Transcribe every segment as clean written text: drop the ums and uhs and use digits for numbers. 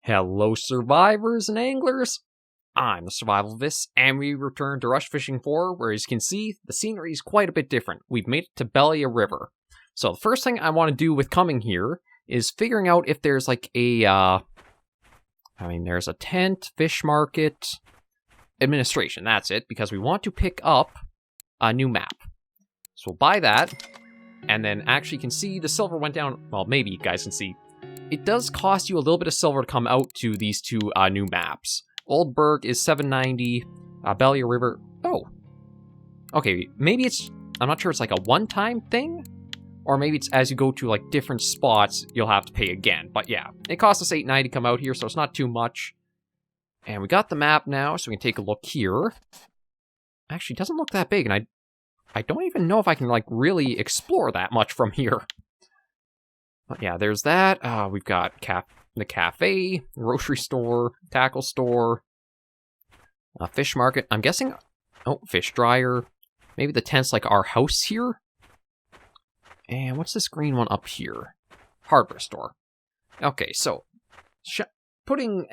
Hello, survivors and anglers! I'm the Survivalist, and we return to Rush Fishing 4, where as you can see, the scenery is quite a bit different. We've made it to Belaya River. So the first thing I want to do with coming here is figuring out if there's like a, there's a tent, fish market, administration, that's it, because we want to pick up a new map. So we'll buy that, and then actually you can see the silver went down, well, maybe you guys can see. It does cost you a little bit of silver to come out to these two new maps. Oldberg is 790, Belaya River, oh. Okay, maybe it's, I'm not sure it's like a one-time thing, or maybe it's as you go to like different spots, you'll have to pay again. But yeah, it costs us 890 to come out here, so it's not too much. And we got the map now, so we can take a look here. Actually, it doesn't look that big, and I don't even know if I can like really explore that much from here. But yeah, there's that. We've got the cafe, grocery store, tackle store, fish market. I'm guessing, oh, fish dryer. Maybe the tent's like our house here. And what's this green one up here? Hardware store. Okay, so putting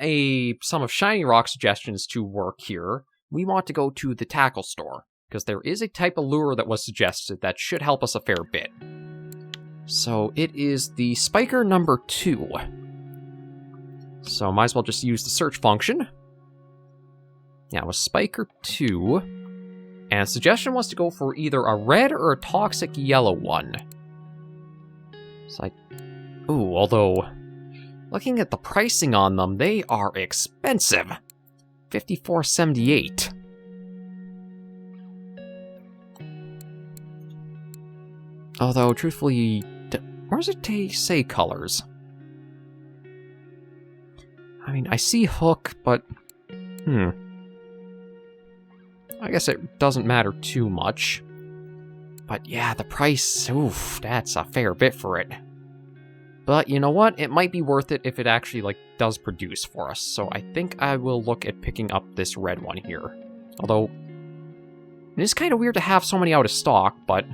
some of Shiny Rock suggestions to work here, we want to go to the tackle store, because there is a type of lure that was suggested that should help us a fair bit. So it is the Spiker number 2. So might as well just use the search function. Yeah, it was Spiker 2. And suggestion was to go for either a red or a toxic yellow one. So ooh, although, looking at the pricing on them, they are expensive. $54.78. Although, truthfully, where does it say colors? I mean, I see hook, but, I guess it doesn't matter too much. But yeah, the price, oof, that's a fair bit for it. But you know what? It might be worth it if it actually, like, does produce for us. So I think I will look at picking up this red one here. Although, it is kind of weird to have so many out of stock, but...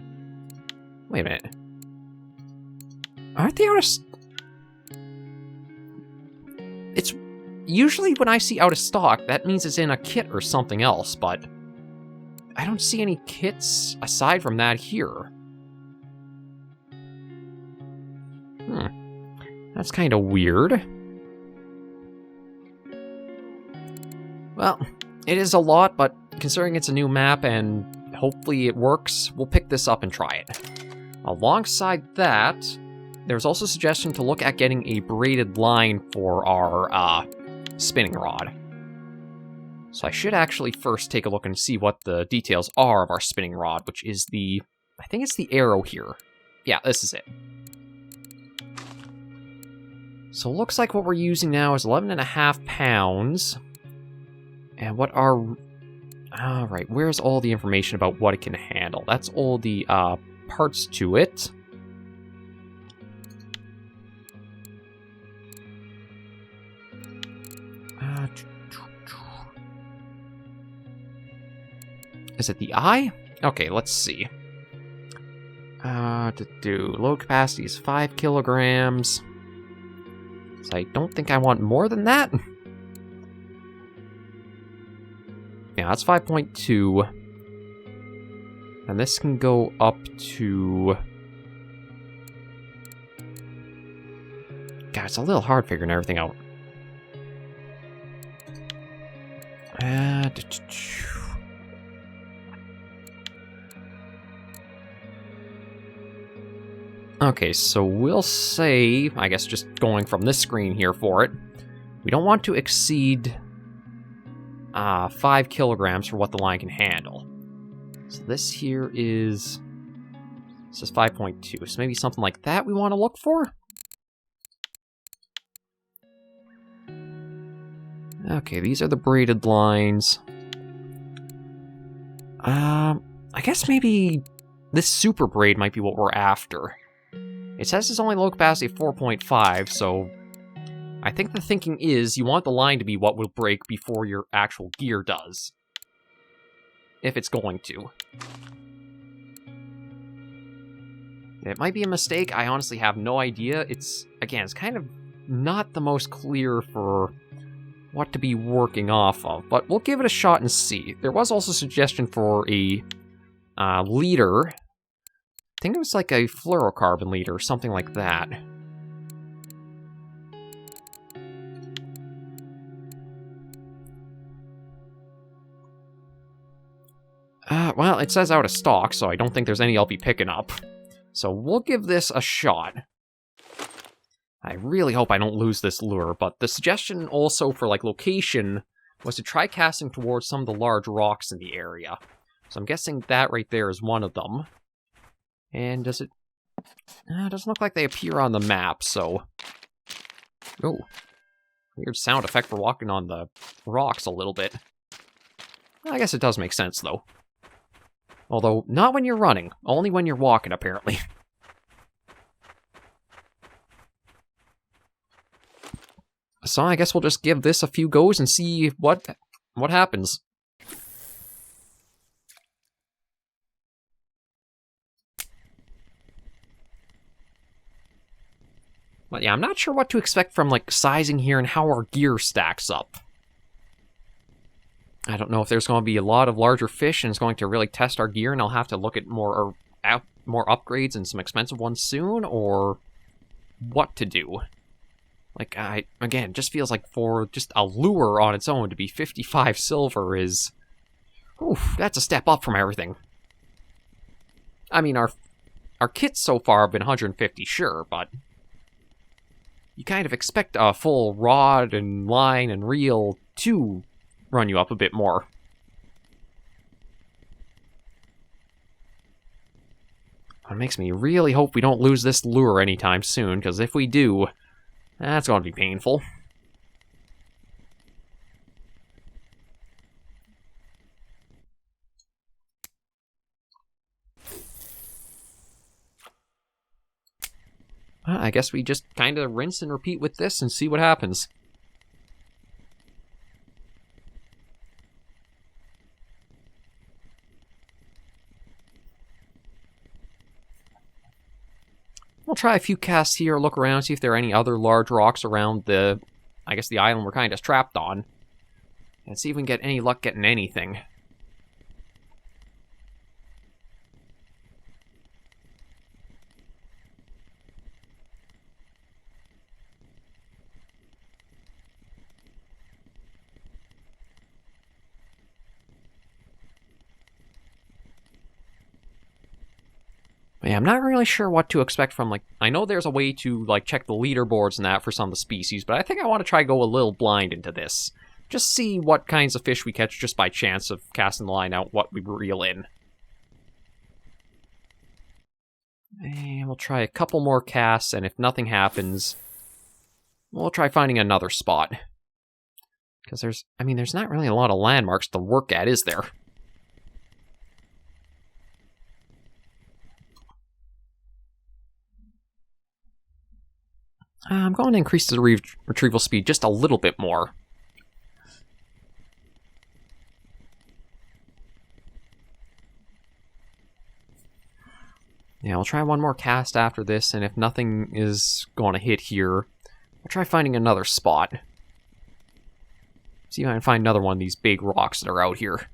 Wait a minute. Aren't they out of... It's... Usually when I see out of stock, that means it's in a kit or something else, but... I don't see any kits aside from that here. That's kind of weird. Well, it is a lot, but considering it's a new map and hopefully it works, we'll pick this up and try it. Alongside that, there's also a suggestion to look at getting a braided line for our spinning rod. So I should actually first take a look and see what the details are of our spinning rod, which is the... I think it's the arrow here. Yeah, this is it. So it looks like what we're using now is 11.5 pounds. And what are... Alright, where's all the information about what it can handle? That's all the parts to it. Is it the eye? Okay, let's see. Low capacity is 5 kilograms. So I don't think I want more than that. Yeah, that's 5.2. And this can go up to... God, it's a little hard figuring everything out. Okay, so we'll say, I guess just going from this screen here for it, we don't want to exceed 5 kilograms for what the line can handle. So this here is, this is 5.2, so maybe something like that we want to look for? Okay, these are the braided lines. I guess maybe this super braid might be what we're after. It says it's only low capacity of 4.5, so I think the thinking is you want the line to be what will break before your actual gear does. If it's going to. It might be a mistake, I honestly have no idea. It's, again, it's kind of not the most clear for what to be working off of, but we'll give it a shot and see. There was also a suggestion for a leader. I think it was like a fluorocarbon leader or something like that. Well, it says out of stock, so I don't think there's any I'll be picking up. So we'll give this a shot. I really hope I don't lose this lure, but the suggestion also for, like, location was to try casting towards some of the large rocks in the area. So I'm guessing that right there is one of them. And does it... it doesn't look like they appear on the map, so... Oh. Weird sound effect for walking on the rocks a little bit. I guess it does make sense, though. Although, not when you're running. Only when you're walking, apparently. So I guess we'll just give this a few goes and see what happens. But yeah, I'm not sure what to expect from, like, sizing here and how our gear stacks up. I don't know if there's going to be a lot of larger fish and it's going to really test our gear and I'll have to look at more upgrades and some expensive ones soon, or what to do. Like, again, just feels like for just a lure on its own to be 55 silver is... Oof, that's a step up from everything. I mean, our kits so far have been 150, sure, but... You kind of expect a full rod and line and reel to run you up a bit more. It makes me really hope we don't lose this lure anytime soon, because if we do, that's going to be painful. I guess we just kind of rinse and repeat with this and see what happens. We'll try a few casts here, look around, see if there are any other large rocks around the island we're kind of trapped on. And see if we can get any luck getting anything. Yeah, I'm not really sure what to expect from, like, I know there's a way to, like, check the leaderboards and that for some of the species, but I think I want to try go a little blind into this. Just see what kinds of fish we catch just by chance of casting the line out, what we reel in. And we'll try a couple more casts, and if nothing happens, we'll try finding another spot. Because there's not really a lot of landmarks to work at, is there? I'm going to increase the retrieval speed just a little bit more. Yeah, we'll try one more cast after this, and if nothing is going to hit here, we'll try finding another spot. See if I can find another one of these big rocks that are out here.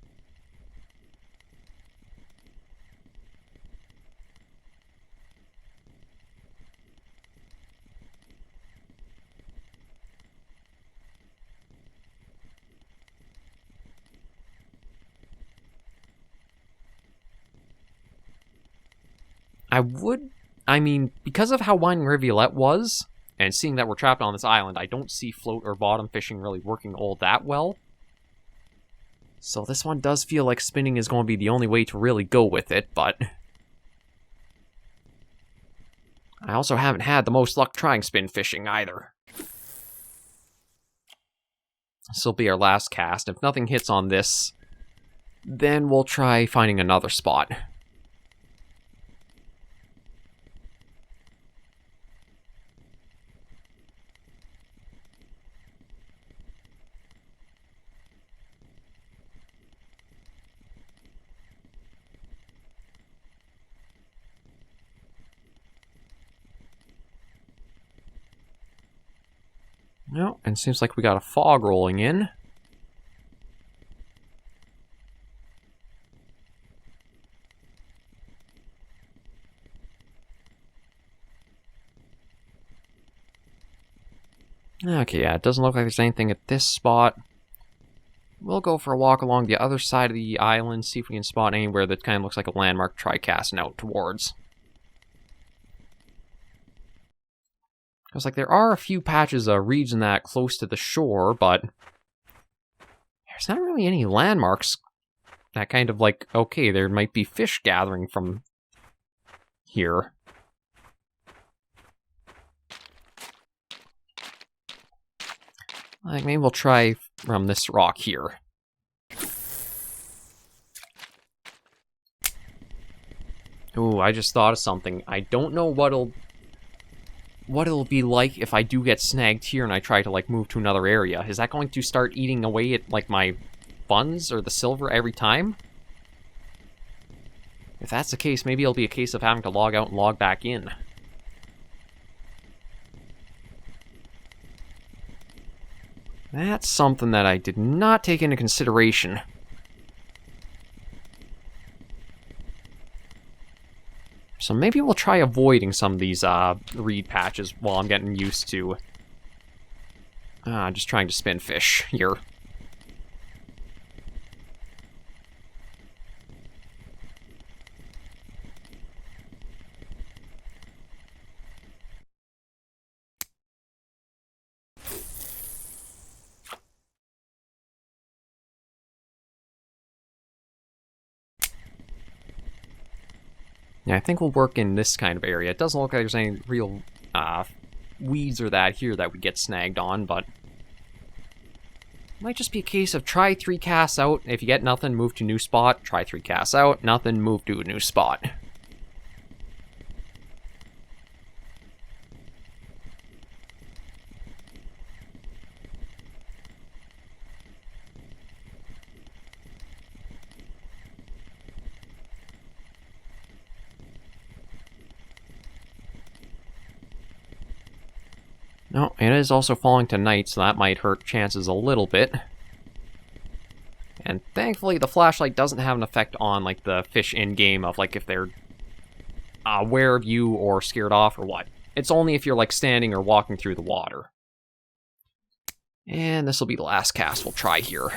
Because of how winding Rivulet was, and seeing that we're trapped on this island, I don't see float or bottom fishing really working all that well. So this one does feel like spinning is going to be the only way to really go with it, but... I also haven't had the most luck trying spin fishing either. This will be our last cast. If nothing hits on this, then we'll try finding another spot. No, and it seems like we got a fog rolling in. Okay, yeah, it doesn't look like there's anything at this spot. We'll go for a walk along the other side of the island, see if we can spot anywhere that kind of looks like a landmark to try casting out towards. Because, like, there are a few patches of region that close to the shore, but there's not really any landmarks that kind of, like, okay, there might be fish gathering from here. Like, maybe we'll try from this rock here. Ooh, I just thought of something. I don't know what it'll be like if I do get snagged here and I try to, like, move to another area. Is that going to start eating away at, like, my funds or the silver every time? If that's the case, maybe it'll be a case of having to log out and log back in. That's something that I did not take into consideration. So maybe we'll try avoiding some of these reed patches while I'm getting used to just trying to spin fish here. Yeah, I think we'll work in this kind of area. It doesn't look like there's any real weeds or that here that we get snagged on, but it might just be a case of try 3 casts out. If you get nothing, move to a new spot. Try 3 casts out. Nothing, move to a new spot. No, it is also falling to night, so that might hurt chances a little bit. And thankfully, the flashlight doesn't have an effect on, like, the fish in-game of, like, if they're aware of you or scared off or what. It's only if you're, like, standing or walking through the water. And this will be the last cast we'll try here.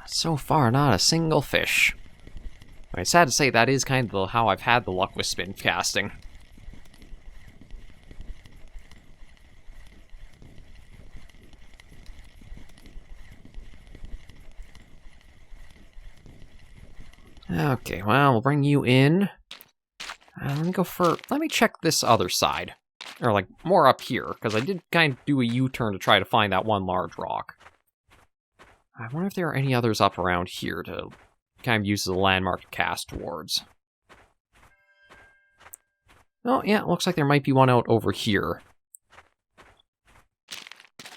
So far, not a single fish. I mean, it's sad to say that is kind of how I've had the luck with spin casting. Okay, well, we'll bring you in. Let me check this other side. Or, like, more up here, because I did kind of do a U-turn to try to find that one large rock. I wonder if there are any others up around here to kind of use as a landmark to cast towards. Oh, yeah, it looks like there might be one out over here.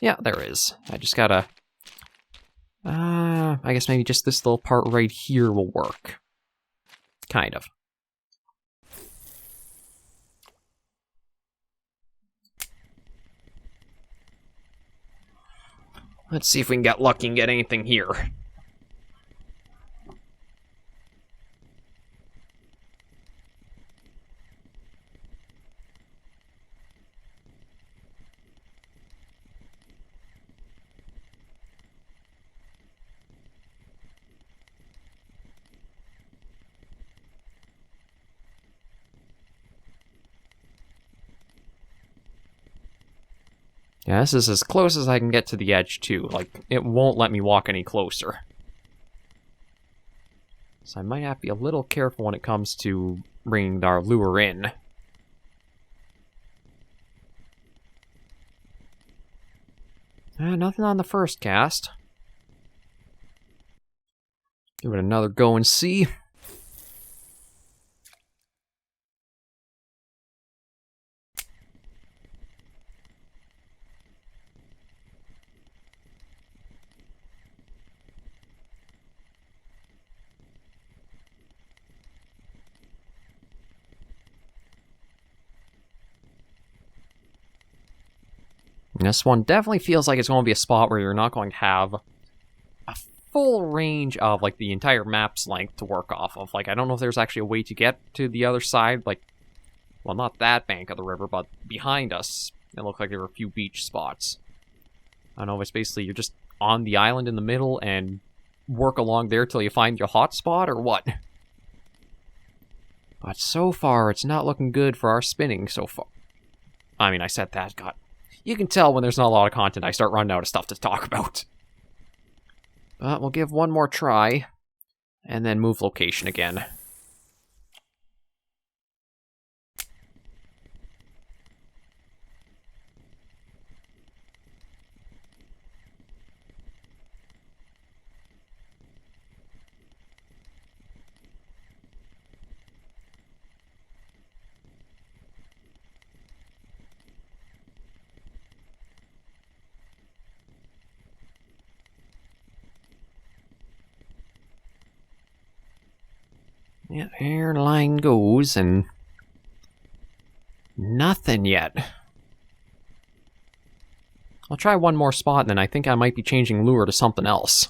Yeah, there is. I just gotta... I guess maybe just this little part right here will work. Kind of. Let's see if we can get lucky and get anything here. Yeah, this is as close as I can get to the edge, too. Like, it won't let me walk any closer. So I might have to be a little careful when it comes to bringing our lure in. Nothing on the first cast. Give it another go and see. This one definitely feels like it's going to be a spot where you're not going to have a full range of, like, the entire map's length to work off of. Like, I don't know if there's actually a way to get to the other side, like, well, not that bank of the river, but behind us, it looked like there were a few beach spots. I don't know if it's basically you're just on the island in the middle and work along there till you find your hot spot, or what? But so far, it's not looking good for our spinning so far. I mean, I said that, God. You can tell when there's not a lot of content, I start running out of stuff to talk about. But we'll give one more try, and then move location again. Yeah, airline goes, and nothing yet. I'll try one more spot, and then I think I might be changing lure to something else.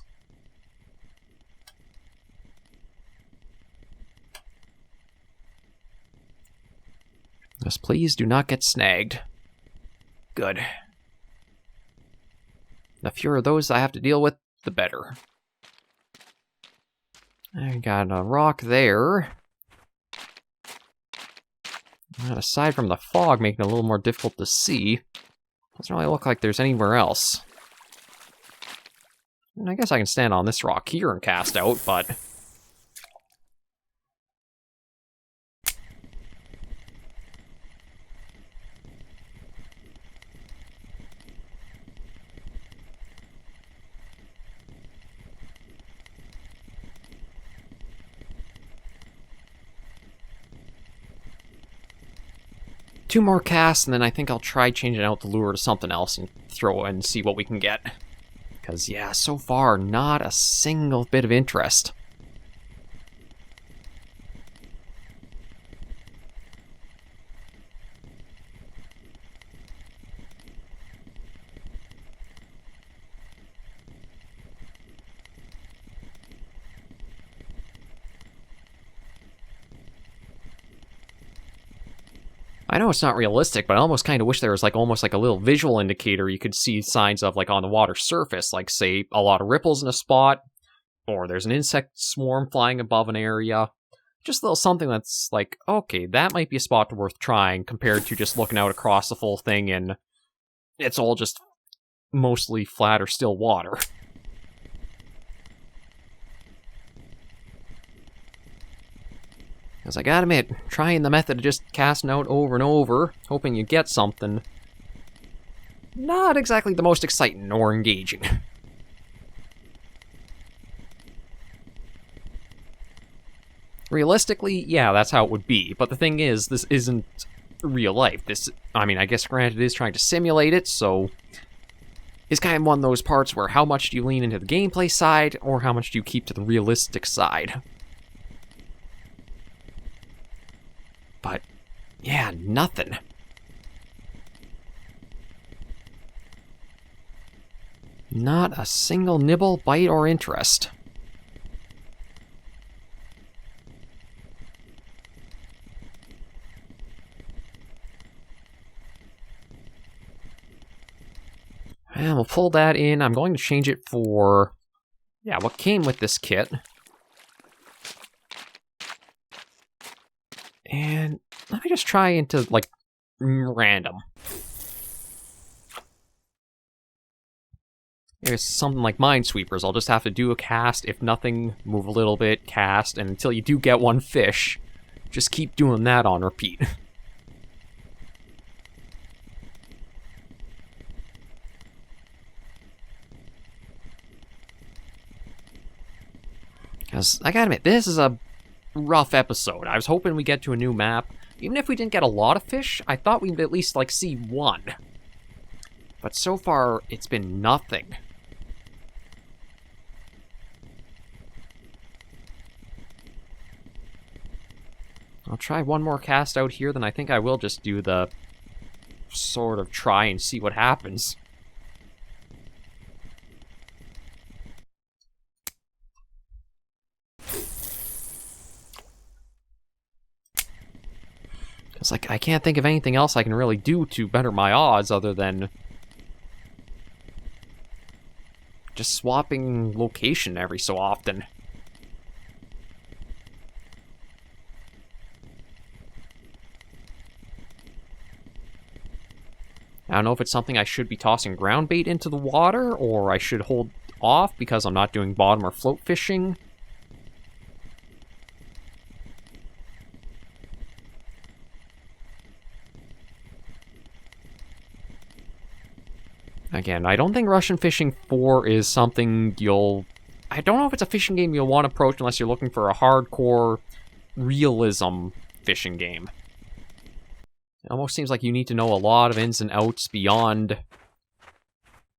Just please do not get snagged. Good. The fewer of those I have to deal with, the better. I got a rock there. And aside from the fog making it a little more difficult to see, doesn't really look like there's anywhere else. And I guess I can stand on this rock here and cast out, but... two more casts, and then I think I'll try changing out the lure to something else and throw it and see what we can get. Because, yeah, so far, not a single bit of interest. I know it's not realistic, but I almost kind of wish there was almost like a little visual indicator you could see signs of on the water surface, like say a lot of ripples in a spot, or there's an insect swarm flying above an area. Just a little something that's like, okay, that might be a spot worth trying compared to just looking out across the full thing and it's all just mostly flat or still water. Because I gotta admit, trying the method of just casting out over and over, hoping you get something, not exactly the most exciting or engaging. Realistically, yeah, that's how it would be, but the thing is, this isn't real life. I mean, I guess granted it is trying to simulate it, so it's kind of one of those parts where how much do you lean into the gameplay side, or how much do you keep to the realistic side? But, yeah, nothing. Not a single nibble, bite, or interest. And we'll pull that in. I'm going to change it for, yeah, what came with this kit. And let me just try into, random. It's something like Minesweepers. I'll just have to do a cast, if nothing, move a little bit, cast, and until you do get one fish, just keep doing that on repeat. Because, I gotta admit, this is a rough episode. I was hoping we get to a new map. Even if we didn't get a lot of fish, I thought we'd at least, like, see one. But so far, it's been nothing. I'll try one more cast out here, then I think I will just do the sort of try and see what happens. It's like, I can't think of anything else I can really do to better my odds other than just swapping location every so often. I don't know if it's something I should be tossing ground bait into the water, or I should hold off because I'm not doing bottom or float fishing. Again, I don't think Russian Fishing 4 is something you'll... I don't know if it's a fishing game you'll want to approach unless you're looking for a hardcore realism fishing game. It almost seems like you need to know a lot of ins and outs beyond...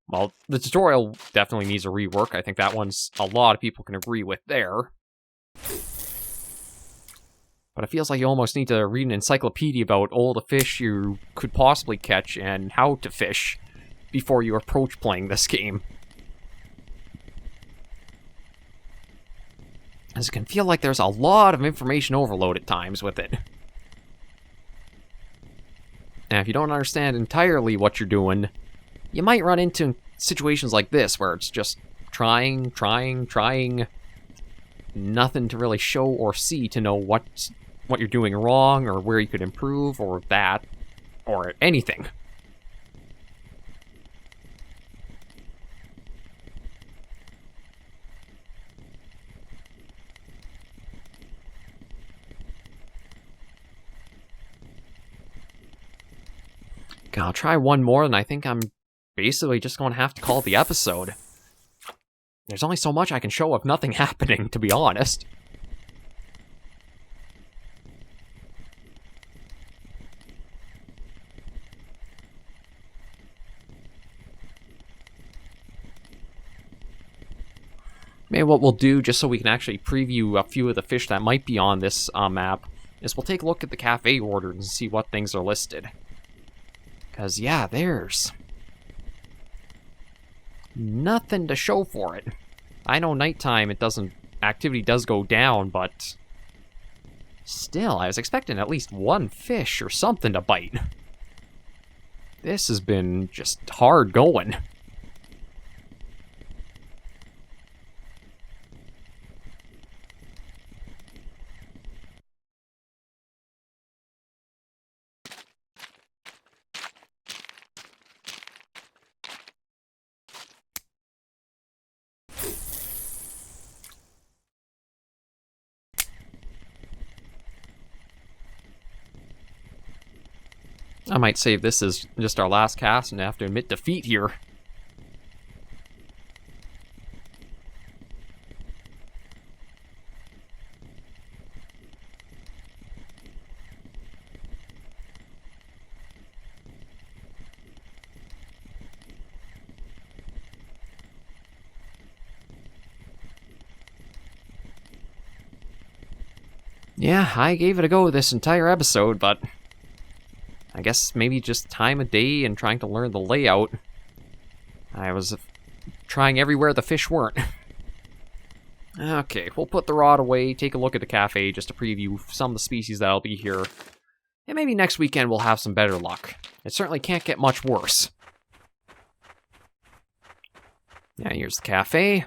Well, the tutorial definitely needs a rework. I think that one's a lot of people can agree with there. But it feels like you almost need to read an encyclopedia about all the fish you could possibly catch and how to fish before you approach playing this game. As it can feel like there's a lot of information overload at times with it. And if you don't understand entirely what you're doing, you might run into situations like this where it's just trying, nothing to really show or see to know what you're doing wrong or where you could improve or that or anything. Okay, I'll try one more, and I think I'm basically just going to have to call it the episode. There's only so much I can show of nothing happening, to be honest. Maybe what we'll do, just so we can actually preview a few of the fish that might be on this map, is we'll take a look at the cafe orders and see what things are listed. Because, yeah, there's nothing to show for it. I know nighttime activity does go down, but still, I was expecting at least one fish or something to bite. This has been just hard going. I might save this as just our last cast and have to admit defeat here. Yeah, I gave it a go this entire episode, but I guess maybe just time of day and trying to learn the layout. I was trying everywhere the fish weren't. Okay, we'll put the rod away, take a look at the cafe just to preview some of the species that'll be here. And maybe next weekend we'll have some better luck. It certainly can't get much worse. Yeah, here's the cafe.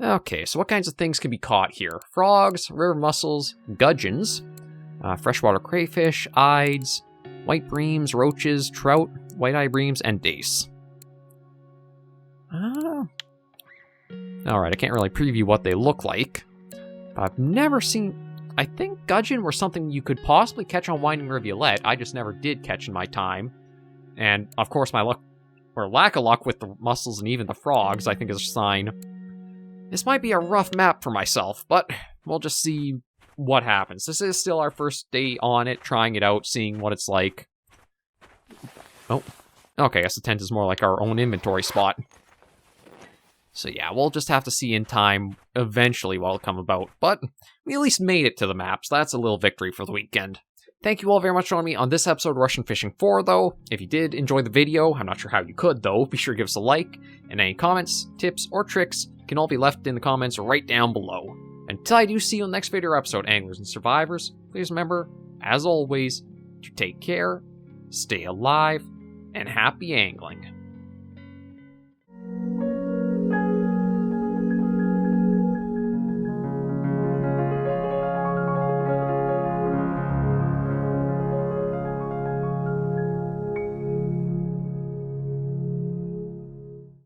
Okay, so what kinds of things can be caught here? Frogs, river mussels, gudgeons, freshwater crayfish, ides, white breams, roaches, trout, white-eye breams, and dace. Alright, I can't really preview what they look like. But I've never seen... I think gudgeon were something you could possibly catch on Winding Rivulet. I just never did catch in my time. And, of course, my luck, or lack of luck with the mussels and even the frogs, I think is a sign. This might be a rough map for myself, but we'll just see what happens. This is still our first day on it, trying it out, seeing what it's like. Oh, okay, I guess the tent is more like our own inventory spot. So yeah, we'll just have to see in time eventually what will come about. But we at least made it to the maps. That's a little victory for the weekend. Thank you all very much for joining me on this episode of Russian Fishing 4, though. If you did enjoy the video, I'm not sure how you could, though, be sure to give us a like, and any comments, tips, or tricks can all be left in the comments right down below. Until I do see you in the next video or episode, anglers and survivors, please remember, as always, to take care, stay alive, and happy angling.